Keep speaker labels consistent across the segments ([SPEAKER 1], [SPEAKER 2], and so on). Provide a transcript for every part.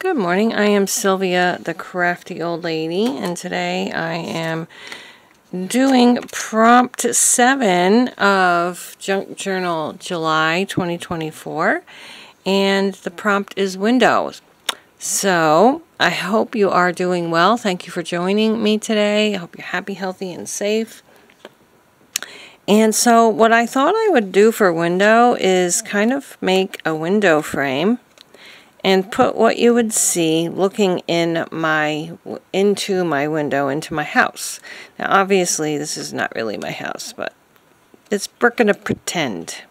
[SPEAKER 1] Good morning, I am Sylvia, the crafty old lady, and today I am doing prompt 7 of Junk Journal July 2024, and the prompt is windows. So, I hope you are doing well. Thank you for joining me today. I hope you're happy, healthy, and safe. And so, what I thought I would do for window is kind of make a window frame and put what you would see looking into my window, into my house. Now obviously this is not really my house, but we're gonna pretend.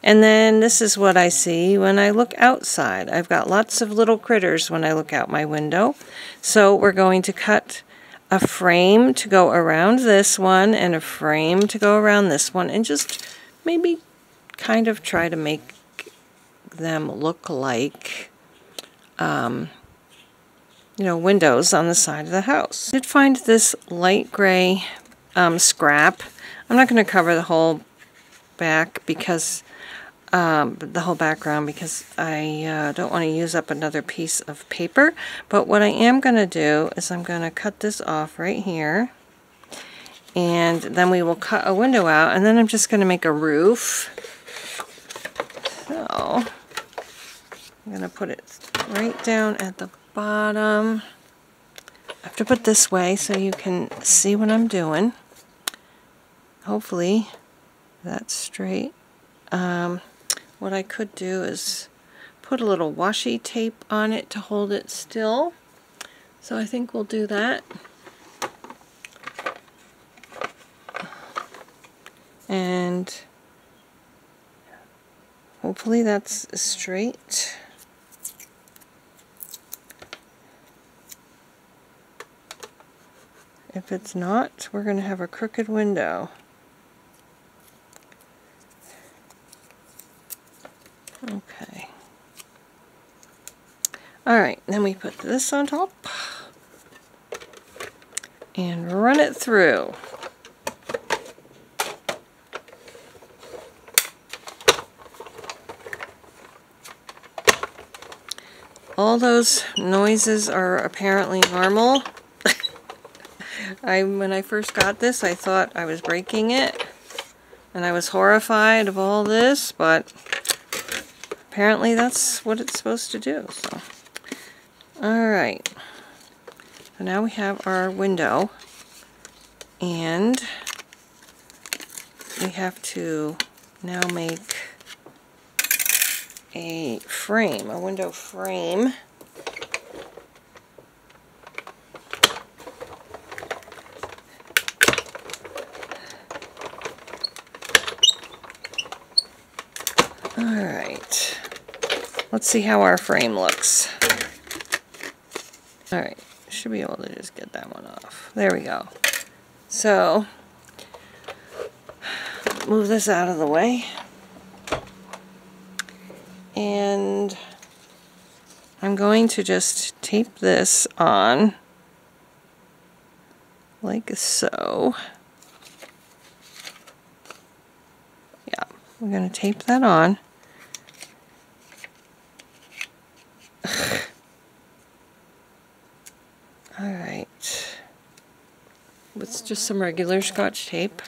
[SPEAKER 1] And then this is what I see when I look outside. I've got lots of little critters when I look out my window. So we're going to cut a frame to go around this one and a frame to go around this one, and just maybe kind of try to make them look like windows on the side of the house. I did find this light gray scrap. I'm not going to cover the whole back because the whole background because I don't want to use up another piece of paper, but what I am going to do is I'm going to cut this off right here, and then we will cut a window out, and then I'm just going to make a roof. So I'm going to put it right down at the bottom. I have to put this way so you can see what I'm doing. Hopefully that's straight. What I could do is put a little washi tape on it to hold it still. So I think we'll do that. And hopefully that's straight. If it's not, we're going to have a crooked window. Okay. Alright, then we put this on top and run it through. All those noises are apparently normal. When I first got this, I thought I was breaking it, and I was horrified of all this, but apparently that's what it's supposed to do. So, alright. So now we have our window, and we have to now make a frame, a window frame. Alright, let's see how our frame looks. Alright, should be able to just get that one off. There we go. So, move this out of the way. And I'm going to just tape this on like so. Yeah, we're going to tape that on. Alright, it's just some regular Scotch tape.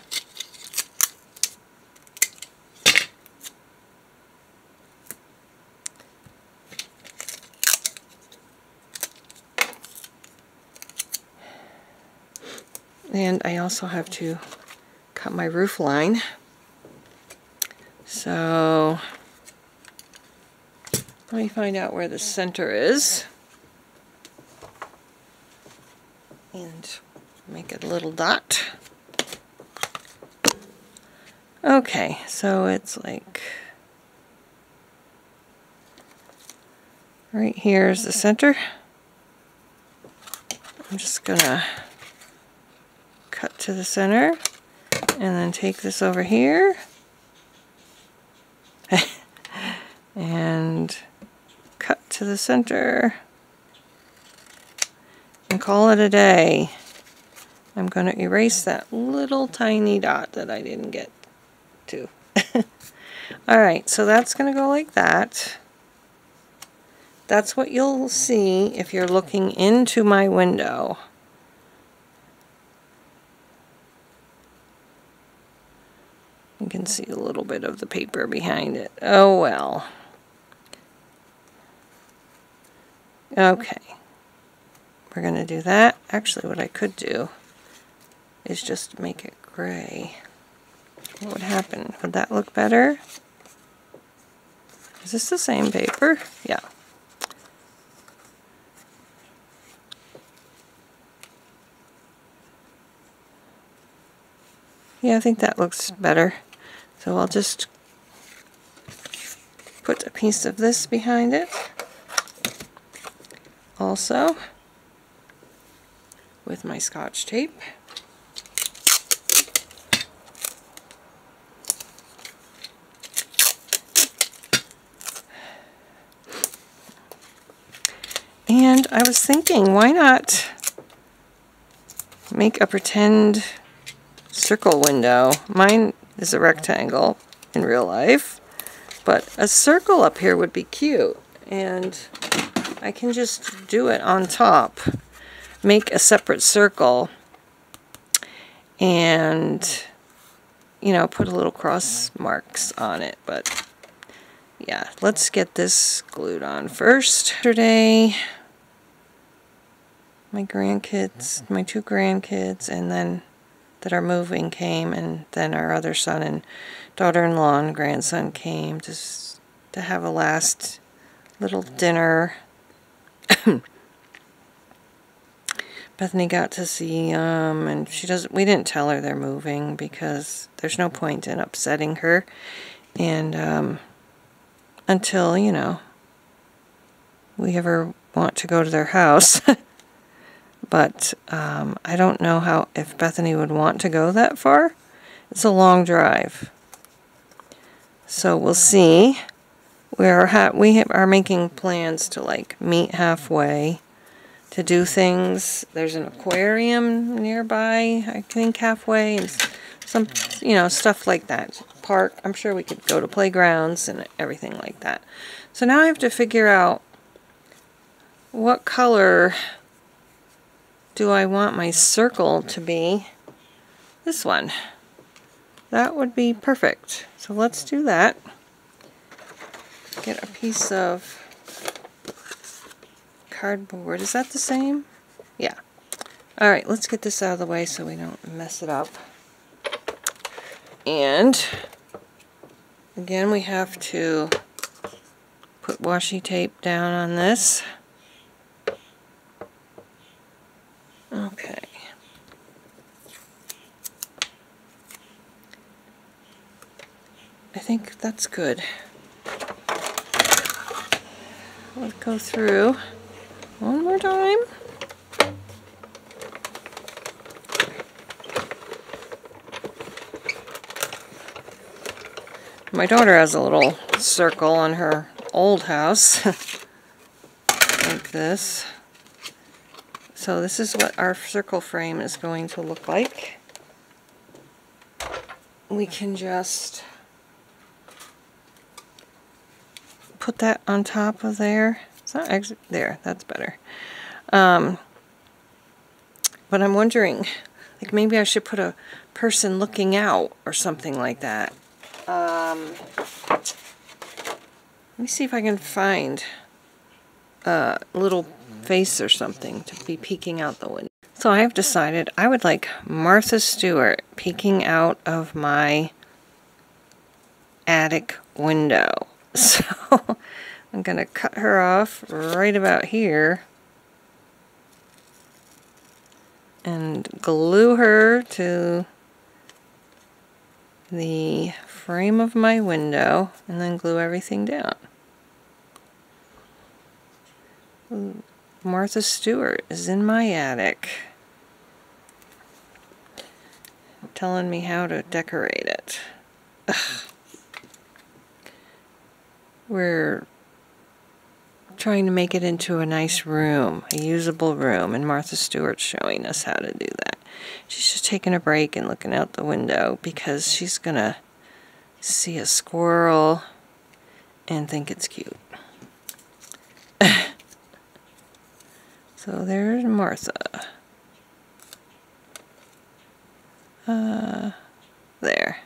[SPEAKER 1] And I also have to cut my roof line. So let me find out where the center is and make it a little dot. Okay, so it's like right here is the center. I'm just gonna cut to the center and then take this over here and cut to the center and call it a day. I'm going to erase that little tiny dot that I didn't get to. Alright, so that's going to go like that. that's what you'll see if you're looking into my window. You can see a little bit of the paper behind it. Oh well. Okay. We're going to do that. Actually, what I could do is just make it gray. What would happen? Would that look better? Is this the same paper? Yeah. Yeah, I think that looks better. So I'll just put a piece of this behind it. Also, with my Scotch tape. And I was thinking, why not make a pretend circle window? Mine is a rectangle in real life, but a circle up here would be cute. And I can just do it on top. Make a separate circle and, you know, put a little cross marks on it. But yeah, let's get this glued on first. Yesterday, my grandkids, my 2 grandkids, and then that are moving came, and then our other son and daughter-in-law and grandson came just to have a last little dinner. Bethany got to see them, and we didn't tell her they're moving because there's no point in upsetting her. And until, you know, we ever want to go to their house. But I don't know if Bethany would want to go that far. It's a long drive. So we'll see. We are making plans to like meet halfway to do things. There's an aquarium nearby, I think halfway, and some, you know, stuff like that. Park. I'm sure we could go to playgrounds and everything like that. So now I have to figure out what color do I want my circle to be. This one. That would be perfect. So let's do that. Get a piece of cardboard. Is that the same? Yeah. Alright, let's get this out of the way so we don't mess it up. And again, we have to put washi tape down on this. Okay. I think that's good. Let's go through one more time. My daughter has a little circle on her old house like this. So this is what our circle frame is going to look like. We can just put that on top of there. It's not actually there, that's better. But I'm wondering, like maybe I should put a person looking out or something like that. Let me see if I can find a little face or something to be peeking out the window. So I have decided I would like Martha Stewart peeking out of my attic window. So I'm going to cut her off right about here and glue her to the frame of my window and then glue everything down. Martha Stewart is in my attic, telling me how to decorate it. Ugh. We're trying to make it into a nice room, a usable room, and Martha Stewart's showing us how to do that. She's just taking a break and looking out the window because she's gonna see a squirrel and think it's cute. So there's Martha. There.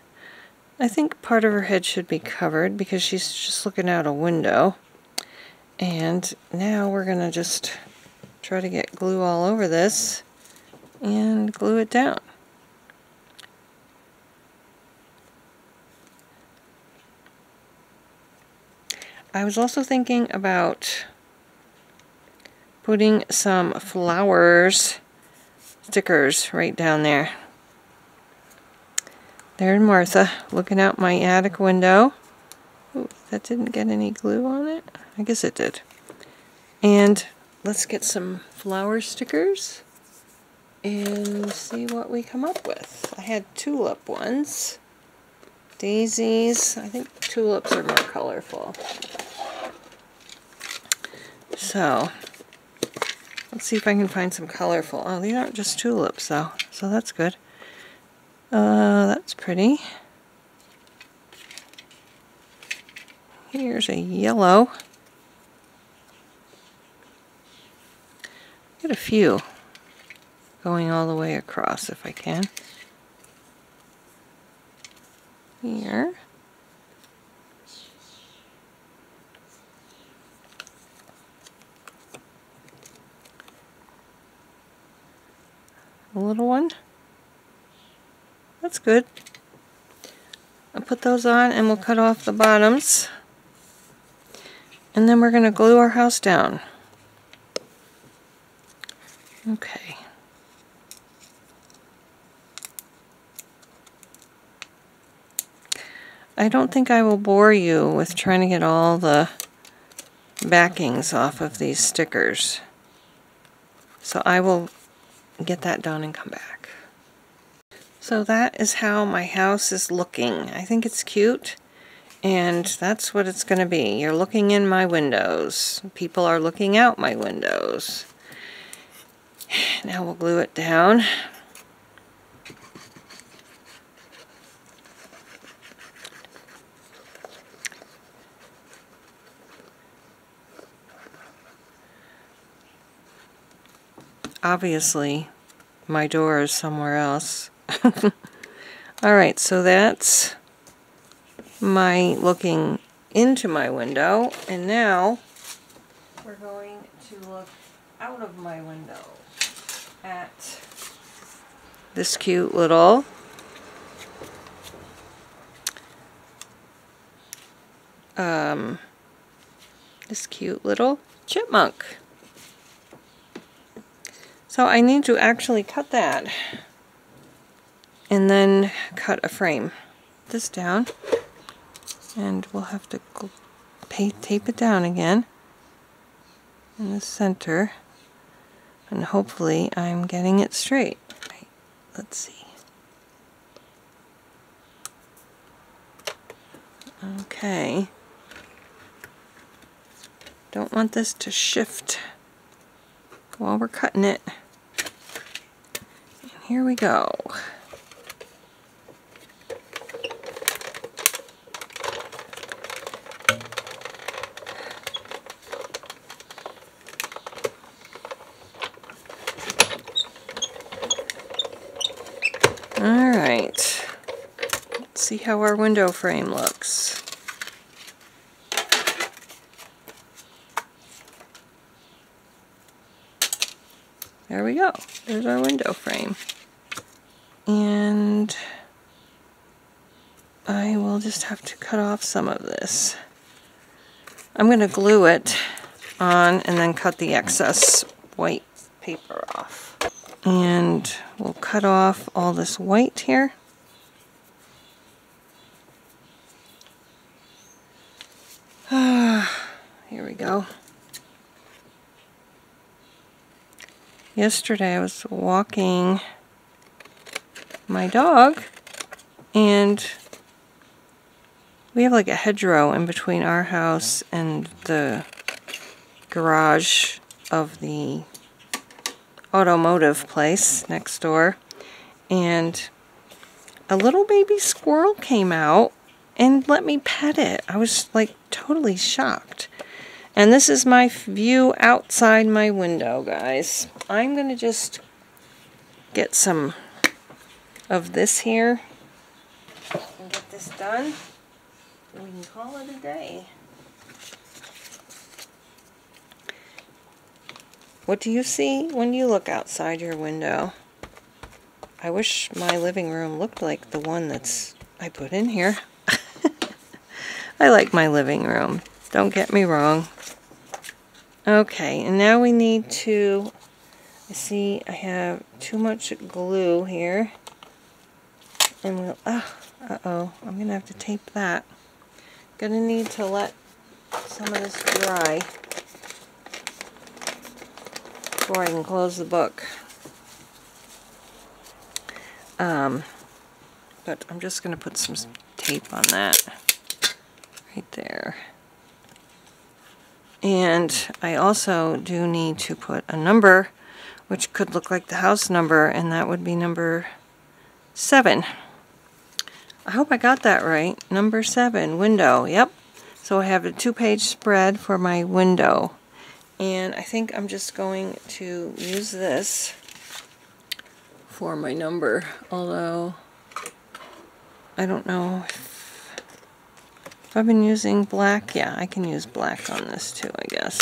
[SPEAKER 1] I think part of her head should be covered because she's just looking out a window. And now we're going to just try to get glue all over this and glue it down. I was also thinking about putting some flowers stickers right down there. There's Martha looking out my attic window. Ooh, that didn't get any glue on it. I guess it did. And let's get some flower stickers and see what we come up with. I had tulip ones. Daisies. I think tulips are more colorful. So, let's see if I can find some colorful. Oh, these aren't just tulips though, so that's good. That's pretty. Here's a yellow. Get a few going all the way across if I can. Here. A little one. That's good. I'll put those on and we'll cut off the bottoms. And then we're going to glue our house down. Okay. I don't think I will bore you with trying to get all the backings off of these stickers. So I will get that done and come back. So that is how my house is looking. I think it's cute, and that's what it's going to be. You're looking in my windows. People are looking out my windows. Now we'll glue it down. Obviously, my door is somewhere else. Alright, so that's my looking into my window, and now we're going to look out of my window at this cute little chipmunk. So I need to actually cut that and then cut a frame. This down, and we'll have to tape it down again in the center, and hopefully I'm getting it straight. Right, let's see. Okay. Don't want this to shift while we're cutting it. And here we go. Alright, let's see how our window frame looks. There we go, there's our window frame. And I will just have to cut off some of this. I'm going to glue it on and then cut the excess white paper off. And we'll cut off all this white here. Here we go. Yesterday I was walking my dog, and we have like a hedgerow in between our house and the garage of the automotive place next door, and a little baby squirrel came out and let me pet it. I was like totally shocked. And this is my view outside my window, guys. I'm going to just get some of this here and get this done. We can call it a day. What do you see when you look outside your window? I wish my living room looked like the one I put in here. I like my living room. Don't get me wrong. Okay, and now we need to, I see I have too much glue here. And we'll, uh-oh, I'm going to have to tape that. Gonna need to let some of this dry before I can close the book. But I'm just going to put some tape on that right there. And I also do need to put a number, which could look like the house number, and that would be number 7. I hope I got that right. Number 7, window. Yep. So I have a 2-page spread for my window. And I think I'm just going to use this for my number, although I don't know if I've been using black. Yeah, I can use black on this too, I guess.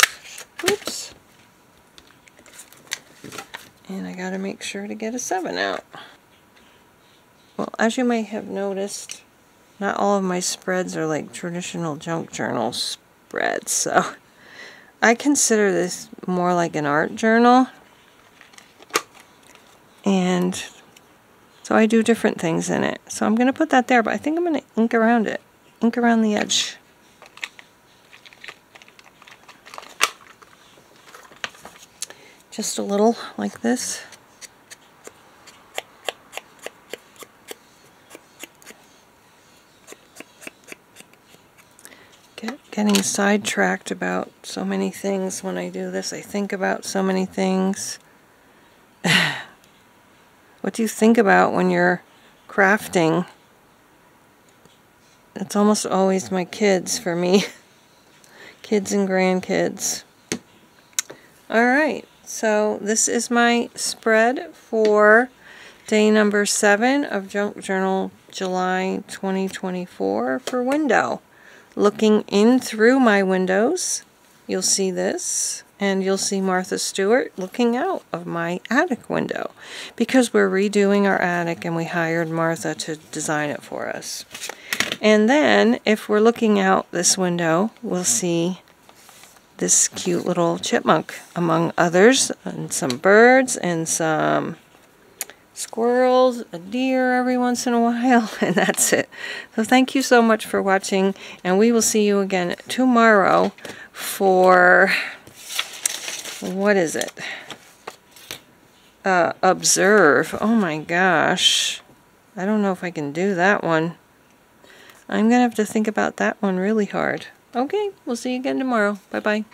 [SPEAKER 1] Oops. And I gotta make sure to get a 7 out. Well, as you may have noticed, not all of my spreads are like traditional junk journal spreads, so I consider this more like an art journal. And so I do different things in it. So I'm going to put that there, but I think I'm going to ink around it. Ink around the edge. Just a little like this. Getting sidetracked about so many things when I do this. I think about so many things. What do you think about when you're crafting? It's almost always my kids for me. Kids and grandkids. Alright, so this is my spread for day number 7 of Junk Journal July 2024 for window. Looking in through my windows, you'll see this, and you'll see Martha Stewart looking out of my attic window, because we're redoing our attic and we hired Martha to design it for us. And then, if we're looking out this window, we'll see this cute little chipmunk, among others, and some birds, and some squirrels, a deer every once in a while, and that's it. So thank you so much for watching, and we will see you again tomorrow for, what is it? Observe. Oh my gosh. I don't know if I can do that one. I'm going to have to think about that one really hard. Okay, we'll see you again tomorrow. Bye-bye.